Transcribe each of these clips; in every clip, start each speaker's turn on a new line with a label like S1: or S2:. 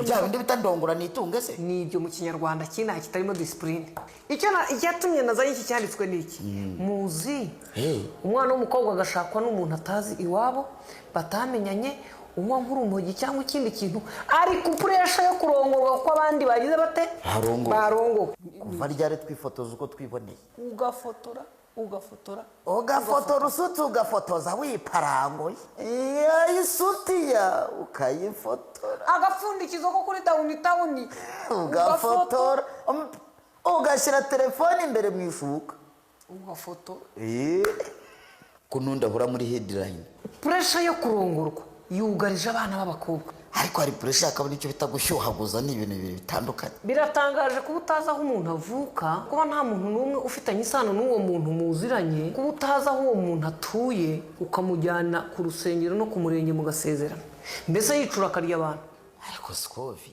S1: bya bindi bitandongora nitunge se
S2: nibyo mu kinyarwanda kina kitarimo discipline. Icyo yatumye nazanye iki cyanditswe niki muzi umwana w'umukobwa agashakwa n'umuntu atazi iwabo batamenyanye unywa nk'urumogi cyangwa ikindi kintu ari kupuresha yo kurongorwa ko abandi bagize bate barongo
S1: kuva ryari twifotoza uko twiboneye
S2: ugafotora
S1: usutse ugafotoza wiparangoye iyo isutiya ukayifotora
S2: agapfundikizo ko kuri downtown
S1: ugafotora ugashyira telefone imbere mu ishuka
S2: ugafotora
S1: kununda hura muri headline
S2: pressure yo kurongorwa yugarije abana b'abakobwa
S1: ariko hari pressure akabona icyo bita gushyuhaguza n'ibintu bitandukanye.
S2: Biratangaje kuba utazi aho umuntu avuka, kuba nta muntu n'umwe ufitanye isano n'uwo muntu muziranye, kuba utazi aho uwo muntu atuye ukamujyana ku rusengero no ku murenge mugasezerana, mbese yicura akarya abantu.
S1: Ariko Scovi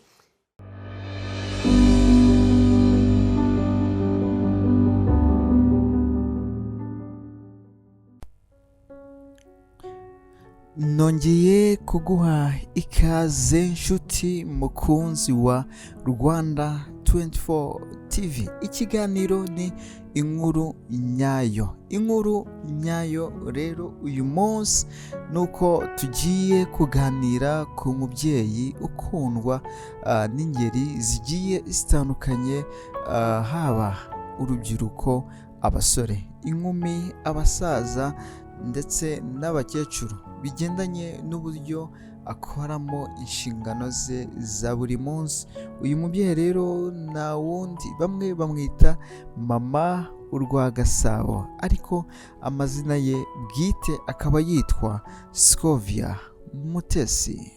S3: nongeye kuguha ikaze nshuti mukunzi wa Rwanda 24 TV. Ikiganiro ni inkuru nyayo rero uyu munsi nuko tugiye kuganira ku mubyeyi ukundwa n'ingeri zigiye zitandukanye, haba urubyiruko, abasore, inkumi, abasaza ndetse n'abakecuru, bigendanye n'uburyo akoramo inshingano ze za buri munsi. Uyu mubyeyi rero na wundi, bamwe bamwita mama Urwagasabo, ariko amazina ye bwite akaba yitwa Scovia Mutesi.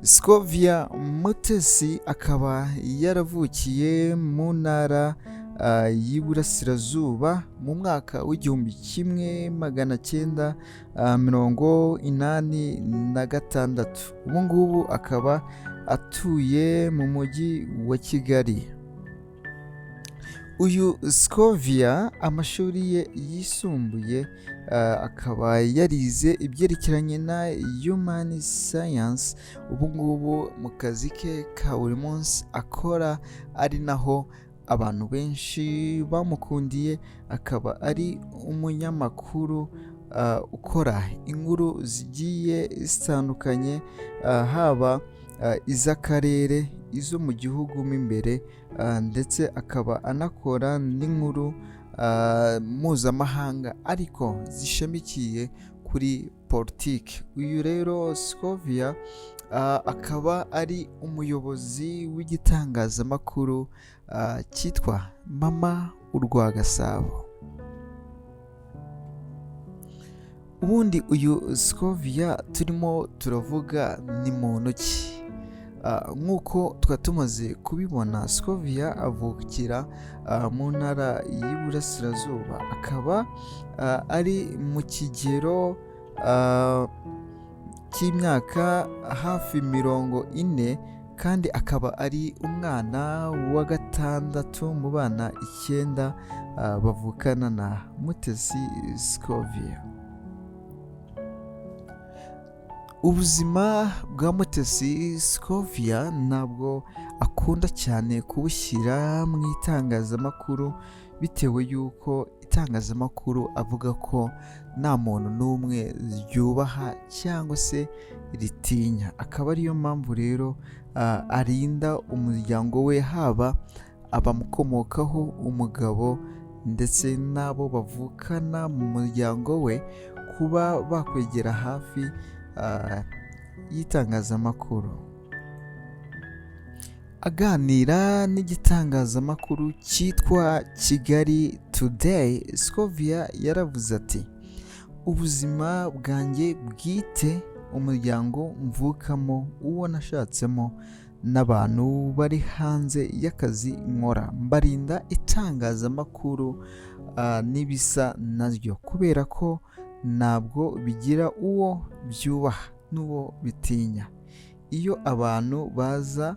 S3: Scovia Mutesi akaba yaravukiye mu ntara y'Iburasirazuba mu mwaka w'1986. Ubu ngubu akaba atuye mu mujyi wa Kigali. Uyu Scovia amashuri ye yisumbuye akaba yarize ibyerekeranye na human science. Ubu ngubu mu kazi ke ka buri munsi akora, ari naho abantu benshi bamukundiye, akaba ari umunyamakuru ukora inkuru zigiye zitandukanye, haba iz'akarere, izo mu gihugu mo imbere, ndetse akaba anakora n'inkuru mpuzamahanga ariko zishamikiye kuri politiki. Uyu rero Scovia akaba ari umuyobozi w'igitangazamakuru cyitwa Mama Urwagasabo. Ubundi uyu Scovia turimo turavuga ni muntu ki? Nk'uko twatumaze kubibona, Scovia avukira mu ntara y'Iburasirazuba, akaba ari mu kigero cy'imyaka hafi 40, kandi akaba ari umwana wa gatandatu mu bana 9 bavukana na Mutesi Scovia. Ubuzima bwa Mutesi Scovia ntabwo akunda cyane kubushyira mu itangazamakuru, bitewe y'uko itangazamakuru avuga ko nta muntu n'umwe ryubaha cyangwa se ritinya. Akaba ariyo mpamvu rero arinda umuryango we, haba abamukomokaho, umugabo ndetse n'abo bavukana mu muryango we, kuba bakwegera hafi y'itangazamakuru. Aganira n'igitangazamakuru cyitwa Kigali Today, Scovia yaravuze ati: ubuzima bwanjye bwite, umuryango mvukamo, uwo nashatsemo, n'abantu bari hanze y'akazi nkora, mbarinda itangazamakuru n'ibisa naryo, kubera ko ntabwo bigira uwo byubaha n'uwo bitinya. Iyo abantu baza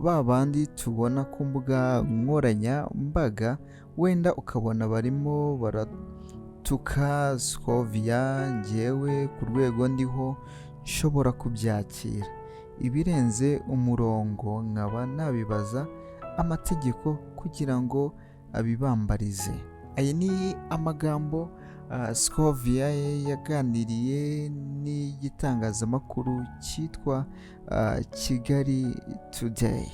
S3: babandi tubona ku mbuga nkoranyambaga, wenda ukabona barimo baratuka Scovia, njyewe ku rwego ndiho nshobora kubyakira, ibirenze umurongo nkaba nabibaza amategeko kugira ngo abibambarize. Aya ni amagambo Scovia yaganiriye n'igitangazamakuru cyitwa Kigali Today.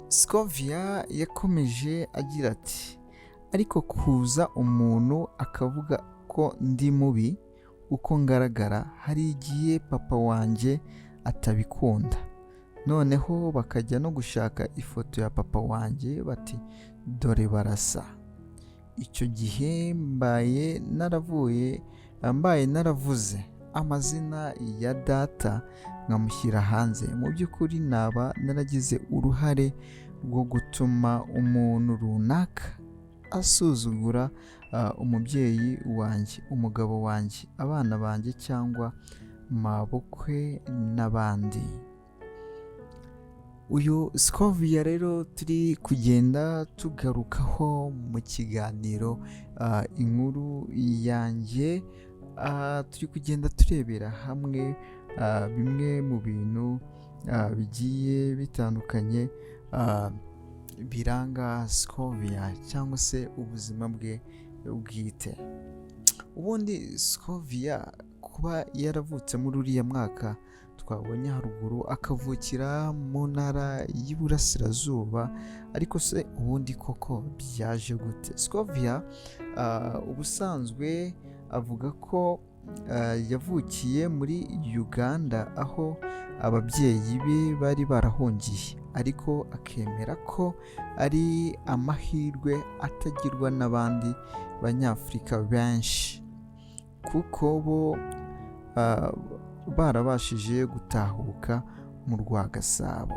S3: Scovia yakomeje agira ati, ariko kuza umuntu akavuga ko ndi mubi uko ngaragara, hari igihe papa wanjye atabikunda, noneho bakajya no gushaka ifoto ya papa wanjye bati dore barasa. Icyo gihe mbaye naravuze amazina ya data nkamushyira hanze. Mu by'ukuri naba naragize uruhare rwo gutuma umuntu runaka asuzugura umubyeyi wanjye, umugabo wanjye, abana banjye cyangwa mabukwe n'abandi. Uyu Scovia rero turi kugenda tugarukaho mu kiganiro inkuru yanjye, turi kugenda turebera hamwe bimwe mu bintu bigiye bitandukanye biranga Scovia cyangwa se ubuzima bwe bwite. Ubundi Scovia kuba yaravutse muri uriya mwaka twabonye haruguru akavukira mu ntara y'Iburasirazuba, ariko se ubundi koko byaje gute? Scovia ubusanzwe avuga ko yavukiye muri Uganda aho ababyeyi be bari barahungiye, ariko akemera ko ari amahirwe atagirwa n'abandi banyafurika benshi kuko bo barabashije gutahuka mu Rwagasabo.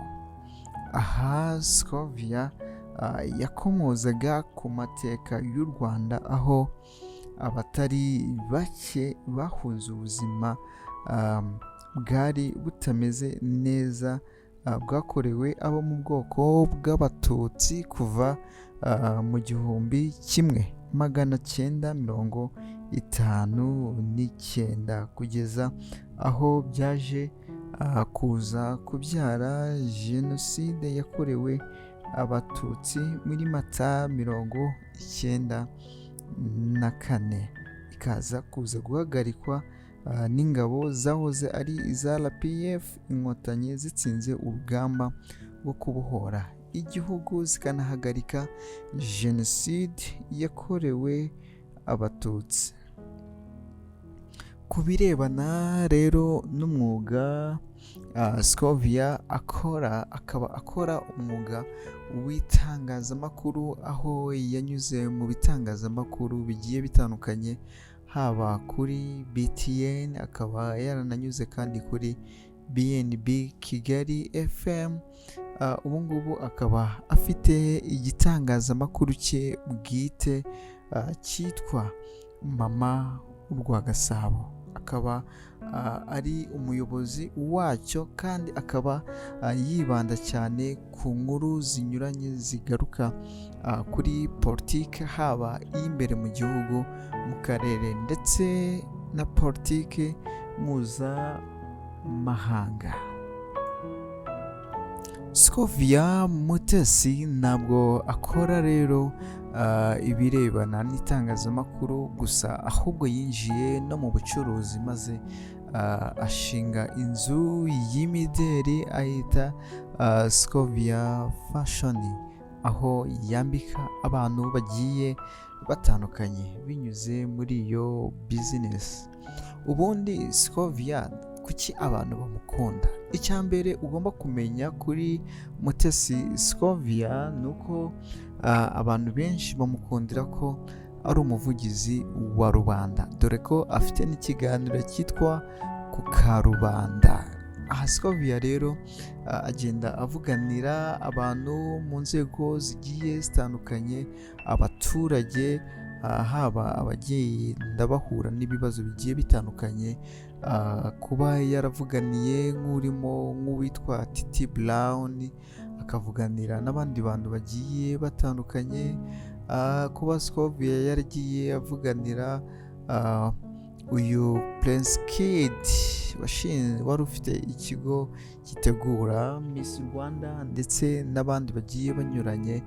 S3: Aha Scovia yakomozaga ku mateka y'u Rwanda aho abatari bake bahunze ubuzima bwari butameze neza bwakorewe abo mu bwoko bw'Abatutsi kuva mu 1959 kugeza aho byaje kuza kubyara Jenoside yakorewe Abatutsi muri Mata 1994, ikaza kuza guhagarikwa n'ingabo zahoze ari iza RPF inkotanyi zitsinze urugamba rwo kubohora igihugu zikanahagarika Jenoside yakorewe Abatutsi. Ku birebana rero n'umwuga Scovia akaba akora umwuga w'itangazamakuru, aho yanyuze mu bitangazamakuru bigiye bitandukanye, haba kuri BTN, akaba yarananyuze kandi kuri BNB Kigali FM. Ubu ngubu akaba afite igitangazamakuru cye bwite cyitwa Mama Urwagasabo, akaba ari umuyobozi wacyo kandi akaba yibanda cyane ku nkuru zinyuranye zigaruka kuri politiki, haba iy'imbere mu gihugu, mu karere ndetse na politiki mpuzamahanga. Scovia Mutesi ntabwo akora rero ibirebana n'itangazamakuru gusa, ahubwo yinjiye no mu bucuruzi maze ashinga inzu y'imideri ayita Scovia Fashion, aho yambika abantu bagiye batandukanye binyuze muri iyo business. Ubundi Scovia kuki abantu bamukunda? Icya mbere ugomba kumenya kuri Mutesi Scovia nuko abantu benshi bamukundira ko ari umuvugizi wa rubanda, dore ko afite n'ikiganiro cyitwa ku Karubanda. Aha Scovia rero agenda avuganira abantu mu nzego zigiye zitandukanye, abaturage, haba abagenda bahura n'ibibazo bigiye bitandukanye, kuba yaravuganiye nk'uwitwa Titi Brown, akavuganira n'abandi bantu bagiye batandukanye, kuba Scovia yaragiye avuganira uyu Prince Kid wari ufite ikigo gitegura Miss Rwanda ndetse n'abandi bagiye banyuranye.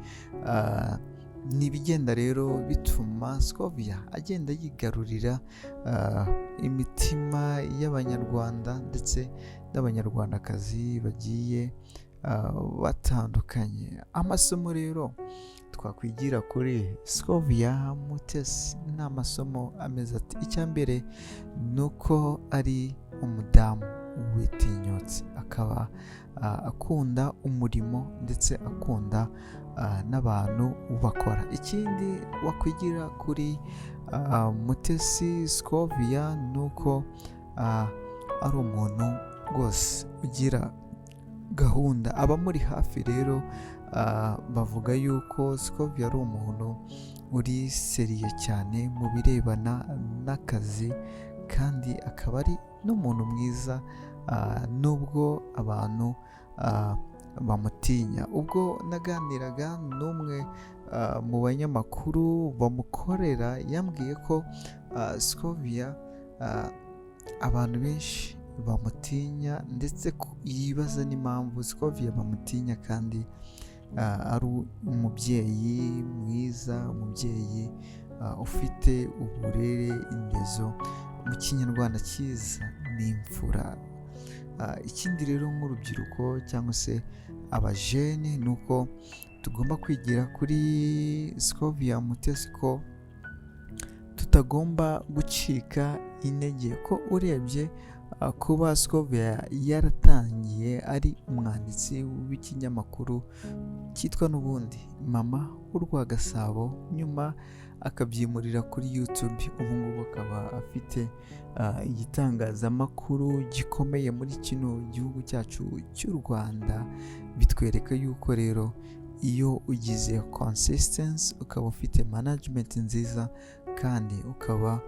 S3: Ni ibigenda rero bituma Scovia agenda yigarurira imitima y'abanyarwanda ndetse n'abanyarwandakazi bagiye batandukanye. Amasomo rero twakwigira kuri Scovia Mutesi ni amasomo ameze ati: icya mbere ni uko ari umudamu witinyutse, akaba akunda umurimo ndetse akunda n'abantu bakora. Ikindi wakwigira kuri Mutesi Scovia ni uko ari umuntu rwose ugira gahunda. Abamuri hafi rero bavuga yuko Scovia ari umuntu uri seriye cyane mu birebana n'akazi, kandi akaba ari n'umuntu mwiza nubwo abantu bamutinya. Ubwo naganiraga n'umwe mu banyamakuru bamukorera, yambwiye ko Scovia abantu benshi bamutinya ndetse yibaza n'impamvu Scovia bamutinya, kandi ari umubyeyi mwiza, umubyeyi ufite uburere, indezo, mu kinyarwanda cyiza ni imfura. Ikindi rero nk'urubyiruko cyangwa se abajene ni uko tugomba kwigira kuri Scovia Mutesi ko tutagomba gucika intege, ko urebye kuba Scovia yaratangiye ari umwanditsi w'ikinyamakuru cyitwa n'ubundi Mama w'urwa Gasabo, nyuma akabyimurira kuri YouTube, ubu ngubu akaba afite igitangazamakuru gikomeye muri kino gihugu cyacu cy'u Rwanda. Bitwereka yuko rero iyo ugize consistency, ukaba ufite management nziza, kandi ukaba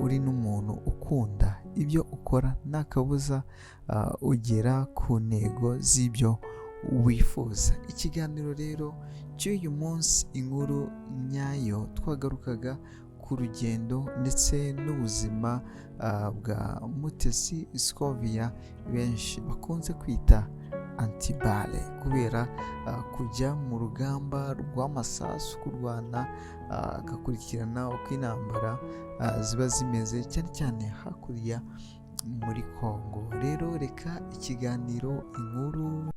S3: uri n'umuntu ukunda ibyo ukora, nta kabuza ugera ku ntego z'ibyo wifuza. Ikiganiro rero cy'uyu munsi, inkuru nyayo, twagarukaga ku rugendo ndetse n'ubuzima bwa Mutesi Scovia benshi bakunze kwita Antibale, kubera kujya mu rugamba rw'amasasu, kurwana, agakurikirana uko intambara ziba zimeze, cyane cyane hakurya muri Kongo. Rero reka ikiganiro inkuru